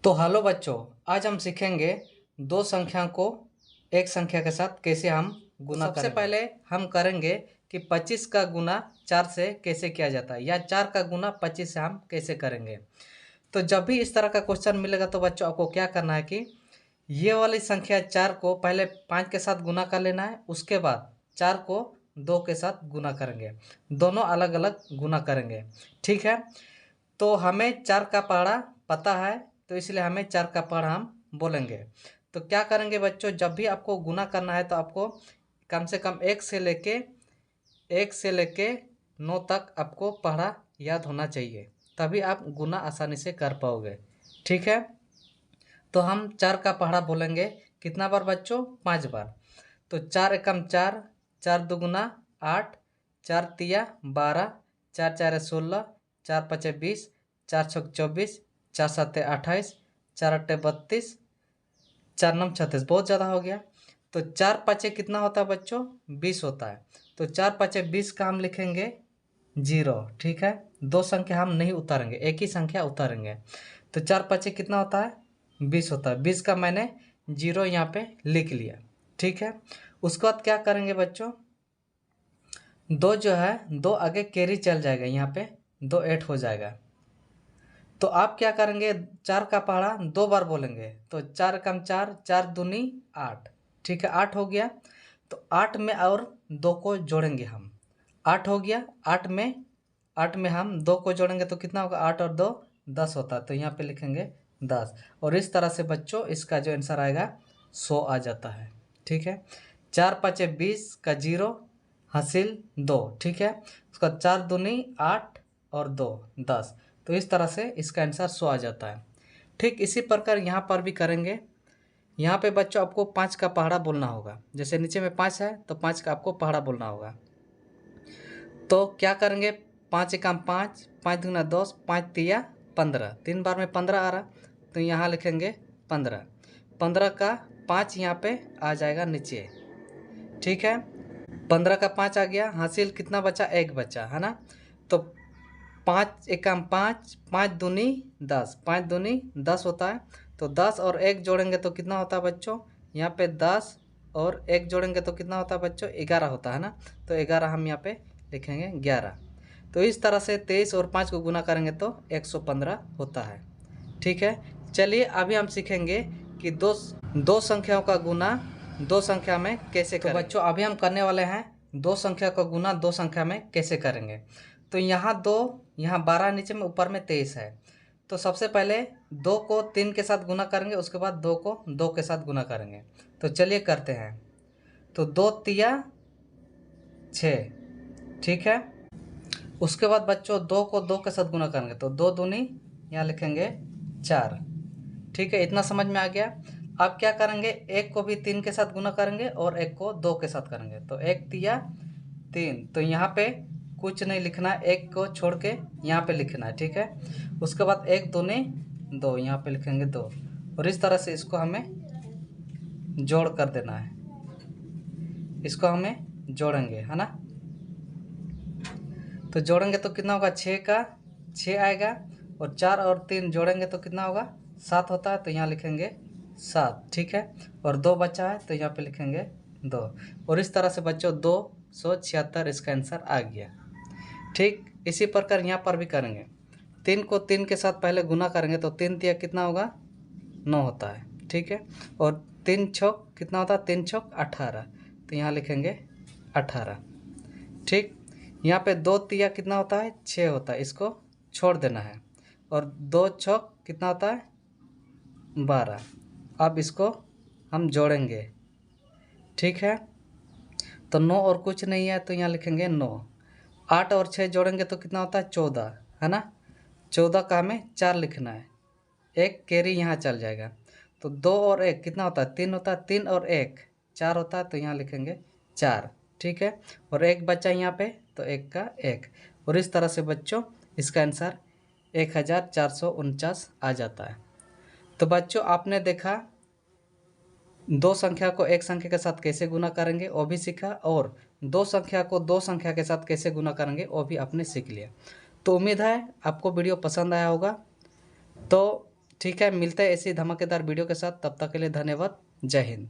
तो हेलो बच्चों, आज हम सीखेंगे दो संख्या को एक संख्या के साथ कैसे हम गुना करेंगे। सबसे पहले हम करेंगे कि 25 का गुना 4 से कैसे किया जाता है या 4 का गुना 25 से हम कैसे करेंगे। तो जब भी इस तरह का क्वेश्चन मिलेगा तो बच्चों आपको क्या करना है कि ये वाली संख्या 4 को पहले 5 के साथ गुना कर लेना है, उसके बाद 4 को 2 के साथ गुना करेंगे, दोनों अलग अलग गुना करेंगे। ठीक है, तो हमें 4 का पहाड़ा पता है, तो इसलिए हमें 4 का पहाड़ा हम बोलेंगे। तो क्या करेंगे बच्चों, जब भी आपको गुना करना है तो आपको कम से कम 1 से लेके 9 तक आपको पहाड़ा याद होना चाहिए, तभी आप गुना आसानी से कर पाओगे। ठीक है, तो हम 4 का पहाड़ा बोलेंगे कितना बार बच्चों? 5 बार। तो 4 एकम 4, 4 दुगुना 8, 4 तिया 12, 4 चार 16, 4 पचे 20, 4 छक 24, 4 सत्ते 28, 4 अट्ठे 32, 4 नम 36। बहुत ज़्यादा हो गया। तो 4 पचे कितना होता है बच्चों? 20 होता है। तो 4 पचे 20 का हम लिखेंगे 0। ठीक है, दो संख्या हम नहीं उतारेंगे, एक ही संख्या उतारेंगे। तो 4 पचे कितना होता है? 20 होता है। 20 का मैंने 0 यहाँ पे लिख लिया। ठीक है, उसके बाद क्या करेंगे बच्चों? 2 जो है 2 आगे कैरी चल जाएगा, यहाँ पे 2 ऐड हो जाएगा। तो आप क्या करेंगे? 4 का पहाड़ा 2 बार बोलेंगे। तो 4 कम 4, 4 दूनी 8। ठीक है, 8 हो गया। तो 8 में और 2 को जोड़ेंगे हम, 8 हो गया। 8 में हम 2 को जोड़ेंगे तो कितना होगा? 8 और 2 10 होता है। तो यहाँ पे लिखेंगे 10। और इस तरह से बच्चों इसका जो आंसर आएगा 100 आ जाता है। ठीक है, 4 पचे 20 का 0 हासिल 2। ठीक है, उसका 4 दूनी 8 और 2 10। तो इस तरह से इसका आंसर 100 आ जाता है। ठीक इसी प्रकार यहाँ पर भी करेंगे। यहाँ पे बच्चों आपको 5 का पहाड़ा बोलना होगा। जैसे नीचे में 5 है तो 5 का आपको पहाड़ा बोलना होगा। तो क्या करेंगे? 5 एकम 5, 5 दूना 10, 5 तिया 15, 3 बार में 15 आ रहा, तो यहाँ लिखेंगे 15। 15 का 5 यहाँ पे आ जाएगा नीचे। ठीक है, 15 का 5 आ गया, हासिल कितना बचा? 1 बचा, है ना। तो 5 एकम 5, 5 दूनी 10, 5 दूनी 10 होता है। तो 10 और 1 जोड़ेंगे तो कितना होता है बच्चों? यहाँ पे 10 और 1 जोड़ेंगे तो कितना होता है बच्चों? 11 होता है ना। तो 11 हम यहाँ पे लिखेंगे 11। तो इस तरह से 23 और 5 को गुना करेंगे तो 115 होता है। ठीक है, चलिए अभी हम सीखेंगे कि दो संख्याओं का गुना दो संख्या में कैसे करें। तो बच्चों अभी हम करने वाले हैं दो संख्या का गुना दो संख्या में कैसे करेंगे। तो यहाँ 2, यहाँ 12 नीचे में, ऊपर में 23 है। तो सबसे पहले 2 को 3 के साथ गुना करेंगे, उसके बाद 2 को 2 के साथ गुना करेंगे। तो चलिए करते हैं। तो 2 तिया 6। ठीक है, उसके बाद बच्चों 2 को 2 के साथ गुना करेंगे तो 2 दूनी यहाँ लिखेंगे 4। ठीक है, इतना समझ में आ गया। अब क्या करेंगे? 1 को भी 3 के साथ गुना करेंगे और 1 को 2 के साथ करेंगे। तो 1 तिया 3। तो यहाँ पे कुछ नहीं लिखना है, 1 को छोड़ के यहाँ पे लिखना है। ठीक है, उसके बाद 1 दूनी 2, यहाँ पे लिखेंगे 2। और इस तरह से इसको हमें जोड़ कर देना है, इसको हमें जोड़ेंगे, है ना। तो जोड़ेंगे तो कितना होगा? 6 का 6 आएगा, और 4 और 3 जोड़ेंगे तो कितना होगा? 7 होता है। तो यहाँ लिखेंगे 7। ठीक है, और 2 बचा है तो यहाँ पे लिखेंगे 2। और इस तरह से बच्चों 276 इसका आंसर आ गया। ठीक इसी प्रकार यहाँ पर भी करेंगे। 3 को 3 के साथ पहले गुना करेंगे तो 3 तिया कितना होगा? 9 होता है। ठीक है, और 3 छक कितना होता है? 3 छक 18। तो यहाँ लिखेंगे 18। ठीक, यहाँ पे 2 तिया कितना होता है? 6 होता है, इसको छोड़ देना है। और 2 छक कितना होता है? 12। अब इसको हम जोड़ेंगे। ठीक है, तो 9 और कुछ नहीं है तो यहाँ लिखेंगे 9। 8 और 6 जोड़ेंगे तो कितना होता है? 14, है ना। 14 का हमें 4 लिखना है, एक कैरी यहाँ चल जाएगा। तो 2 और 1 कितना होता है? 3 होता है। 3 और 1 4 होता है, तो यहाँ लिखेंगे 4। ठीक है, और 1 बचा यहाँ पे तो 1 का 1। और इस तरह से बच्चों इसका आंसर 1449 आ जाता है। तो बच्चों आपने देखा दो संख्या को एक संख्या के साथ कैसे गुना करेंगे वो भी सीखा, और दो संख्या को दो संख्या के साथ कैसे गुना करेंगे वो भी आपने सीख लिया। तो उम्मीद है आपको वीडियो पसंद आया होगा। तो ठीक है, मिलते हैं ऐसी धमाकेदार वीडियो के साथ। तब तक के लिए धन्यवाद। जय हिंद।